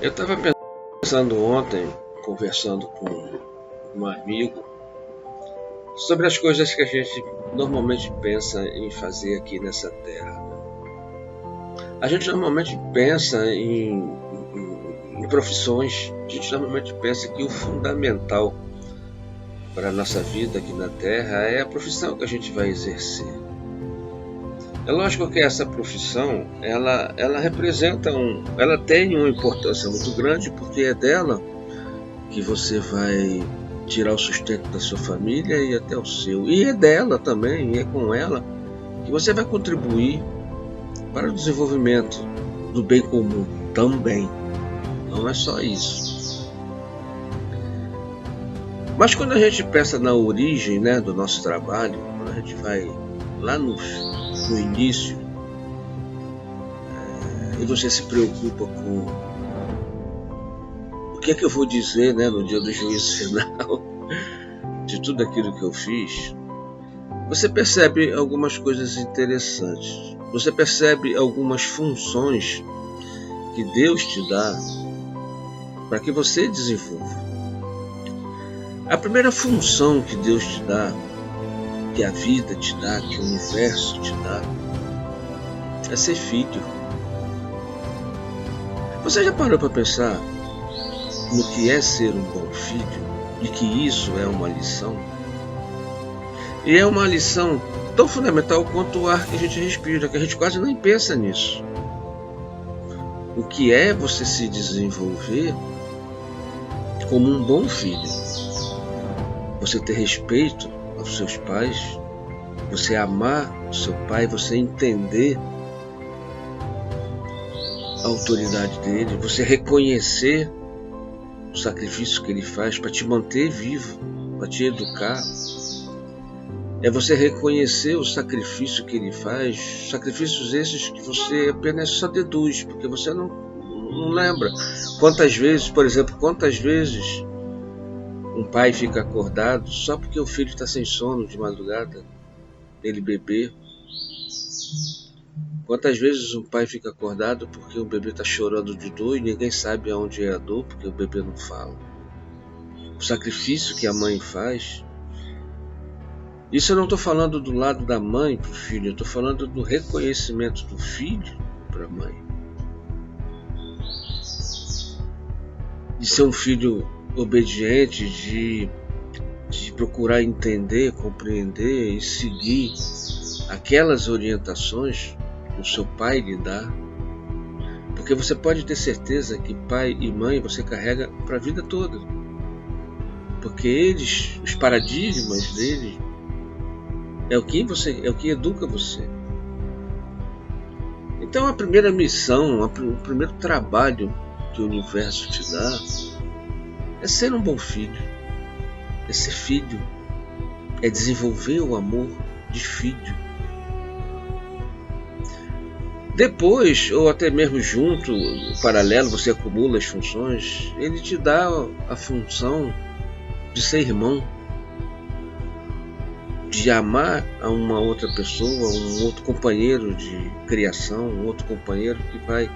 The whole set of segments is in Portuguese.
Eu estava pensando ontem, conversando com um amigo, sobre as coisas que a gente normalmente pensa em fazer aqui nessa terra. A gente normalmente pensa em profissões, a gente normalmente pensa que o fundamental para a nossa vida aqui na terra é a profissão que a gente vai exercer. É lógico que essa profissão, ela representa ela tem uma importância muito grande, porque é dela que você vai tirar o sustento da sua família e até o seu. E é dela também, e é com ela que você vai contribuir para o desenvolvimento do bem comum também. Não é só isso. Mas quando a gente pensa na origem, né, do nosso trabalho, quando a gente vai lá no início, e você se preocupa com o que é que eu vou dizer, né, no dia do juízo final de tudo aquilo que eu fiz, você percebe algumas coisas interessantes. Você percebe algumas funções que Deus te dá para que você desenvolva. A primeira função que Deus te dá, que a vida te dá, que o universo te dá, é ser filho. Você já parou para pensar no que é ser um bom filho e que isso é uma lição? E é uma lição tão fundamental quanto o ar que a gente respira, que a gente quase nem pensa nisso. O que é você se desenvolver como um bom filho? Você ter respeito aos seus pais, você amar o seu pai, você entender a autoridade dele, você reconhecer o sacrifício que ele faz para te manter vivo, para te educar. É você reconhecer o sacrifício que ele faz, sacrifícios esses que você apenas só deduz, porque você não lembra. Quantas vezes, por exemplo, um pai fica acordado só porque o filho está sem sono de madrugada, ele bebê. Quantas vezes um pai fica acordado porque o bebê está chorando de dor e ninguém sabe aonde é a dor porque o bebê não fala. O sacrifício que a mãe faz. Isso eu não estou falando do lado da mãe para o filho, eu estou falando do reconhecimento do filho para a mãe. De ser um filho obediente, de procurar entender, compreender e seguir aquelas orientações que o seu pai lhe dá. Porque você pode ter certeza que pai e mãe você carrega para a vida toda. Porque eles, os paradigmas deles, é o que educa você. Então a primeira missão, o primeiro trabalho que o universo te dá é ser um bom filho, é ser filho, é desenvolver o amor de filho. Depois, ou até mesmo junto, paralelo, você acumula as funções, ele te dá a função de ser irmão, de amar a uma outra pessoa, um outro companheiro de criação, um outro companheiro que vai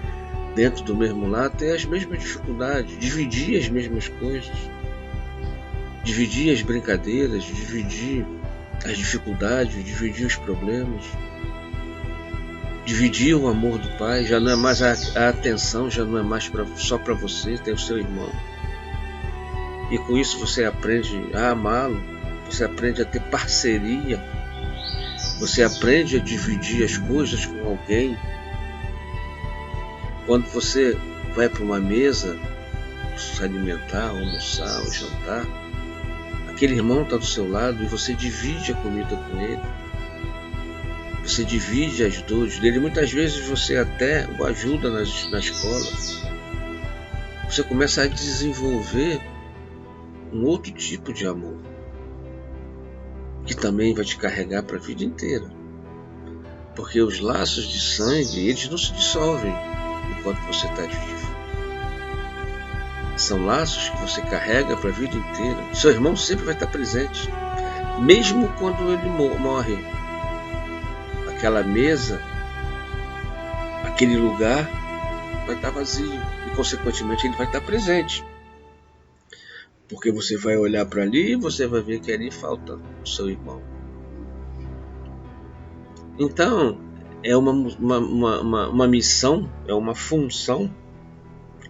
dentro do mesmo lar ter as mesmas dificuldades, dividir as mesmas coisas, dividir as brincadeiras, dividir as dificuldades, dividir os problemas, dividir o amor do pai. Já não é mais a atenção, já não é mais só para você, tem o seu irmão. E com isso você aprende a amá-lo, você aprende a ter parceria, você aprende a dividir as coisas com alguém. Quando você vai para uma mesa se alimentar, almoçar ou jantar, aquele irmão está do seu lado e você divide a comida com ele. Você divide as dores dele. Muitas vezes você até o ajuda na escola. Você começa a desenvolver um outro tipo de amor, que também vai te carregar para a vida inteira. Porque os laços de sangue, eles não se dissolvem enquanto você está vivo. São laços que você carrega para a vida inteira. Seu irmão sempre vai estar presente, mesmo quando ele morre. Aquela mesa, aquele lugar, vai estar vazio e, consequentemente, ele vai estar presente. Porque você vai olhar para ali e você vai ver que ali falta o seu irmão. Então, é uma missão, é uma função,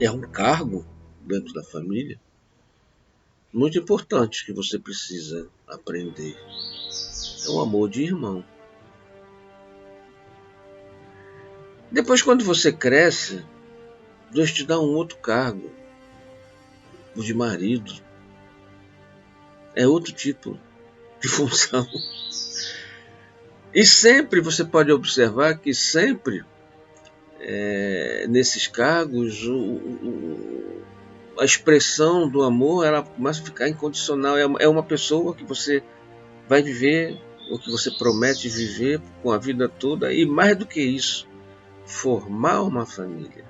é um cargo dentro da família muito importante que você precisa aprender. É o amor de irmão. Depois, quando você cresce, Deus te dá um outro cargo, o de marido. É outro tipo de função. E sempre você pode observar que sempre nesses cargos a expressão do amor ela começa a ficar incondicional. É uma pessoa que você vai viver, ou que você promete viver com a vida toda, e mais do que isso, formar uma família.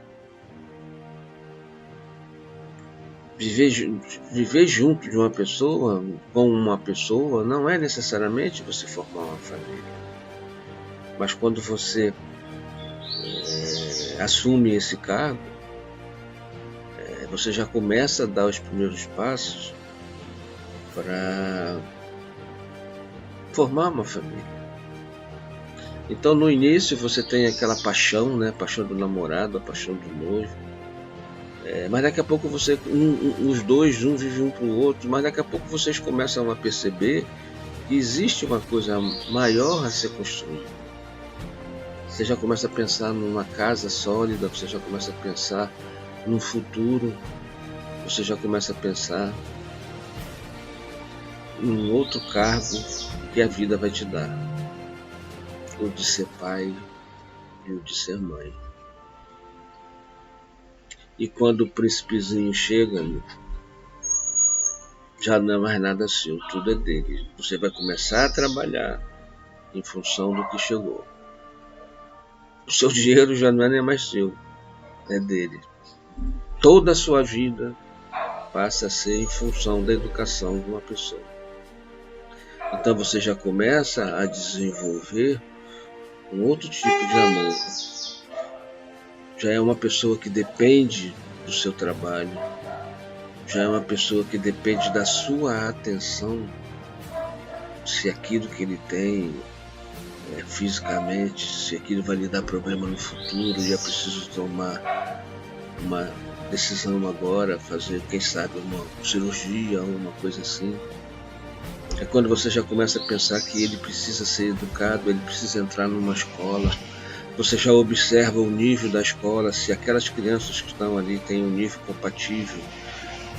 Viver junto de uma pessoa, com uma pessoa, não é necessariamente você formar uma família. Mas quando você assume esse cargo, você já começa a dar os primeiros passos para formar uma família. Então, no início, você tem aquela paixão, né? A paixão do namorado, a paixão do noivo. Mas daqui a pouco os dois, um vive um para o outro, mas daqui a pouco vocês começam a perceber que existe uma coisa maior a ser construída. Você já começa a pensar numa casa sólida, você já começa a pensar num futuro, você já começa a pensar num outro cargo que a vida vai te dar. O de ser pai e o de ser mãe. E quando o príncipezinho chega, já não é mais nada seu, tudo é dele. Você vai começar a trabalhar em função do que chegou. O seu dinheiro já não é nem mais seu, é dele. Toda a sua vida passa a ser em função da educação de uma pessoa. Então você já começa a desenvolver um outro tipo de amor. Já é uma pessoa que depende do seu trabalho. Já é uma pessoa que depende da sua atenção. Se aquilo que ele tem fisicamente, se aquilo vai lhe dar problema no futuro e é preciso tomar uma decisão agora, fazer, quem sabe, uma cirurgia ou uma coisa assim. É quando você já começa a pensar que ele precisa ser educado, ele precisa entrar numa escola. Você já observa o nível da escola, se aquelas crianças que estão ali têm um nível compatível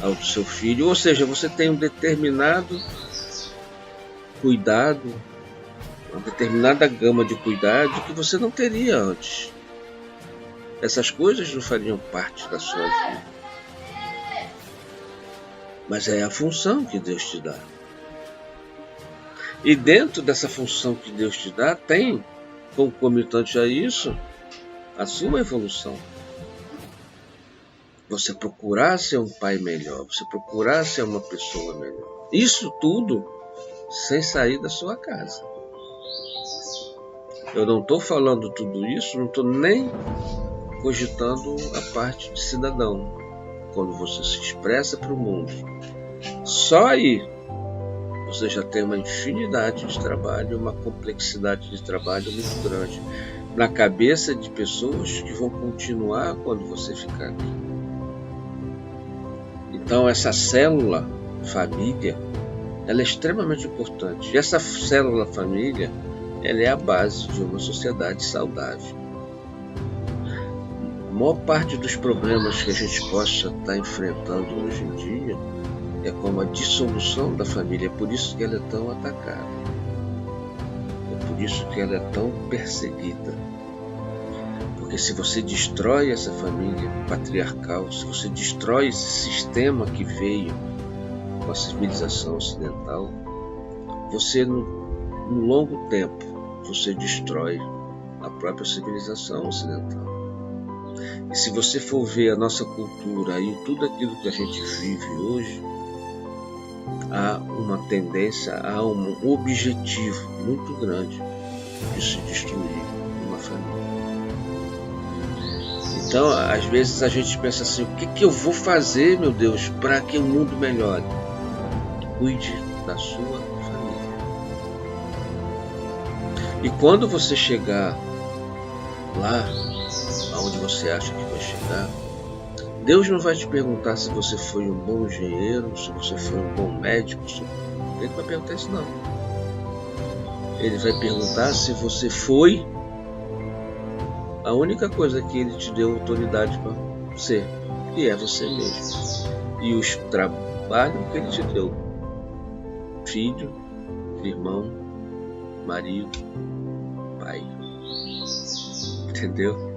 ao do seu filho. Ou seja, você tem um determinado cuidado, uma determinada gama de cuidado que você não teria antes. Essas coisas não fariam parte da sua vida. Mas é a função que Deus te dá. E dentro dessa função que Deus te dá, tem, concomitante a isso, a sua evolução. Você procurar ser um pai melhor, você procurar ser uma pessoa melhor. Isso tudo sem sair da sua casa. Eu não estou falando tudo isso, não estou nem cogitando a parte de cidadão. Quando você se expressa para o mundo, só aí você já tem uma infinidade de trabalho, uma complexidade de trabalho muito grande na cabeça de pessoas que vão continuar quando você ficar aqui. Então essa célula família, ela é extremamente importante. E essa célula família, ela é a base de uma sociedade saudável. A maior parte dos problemas que a gente possa estar enfrentando hoje em dia é como a dissolução da família. É por isso que ela é tão atacada. É por isso que ela é tão perseguida. Porque se você destrói essa família patriarcal, se você destrói esse sistema que veio com a civilização ocidental, você no longo tempo, você destrói a própria civilização ocidental. E se você for ver a nossa cultura e tudo aquilo que a gente vive hoje, há uma tendência, há um objetivo muito grande de se destruir uma família. Então, às vezes a gente pensa assim: o que eu vou fazer, meu Deus, para que o mundo melhore? Cuide da sua família. E quando você chegar lá, aonde você acha que vai chegar, Deus não vai te perguntar se você foi um bom engenheiro, se você foi um bom médico. Ele não vai perguntar isso, não. Ele vai perguntar se você foi a única coisa que ele te deu autoridade para ser, que é você mesmo. E os trabalhos que ele te deu: filho, irmão, marido, pai. Entendeu?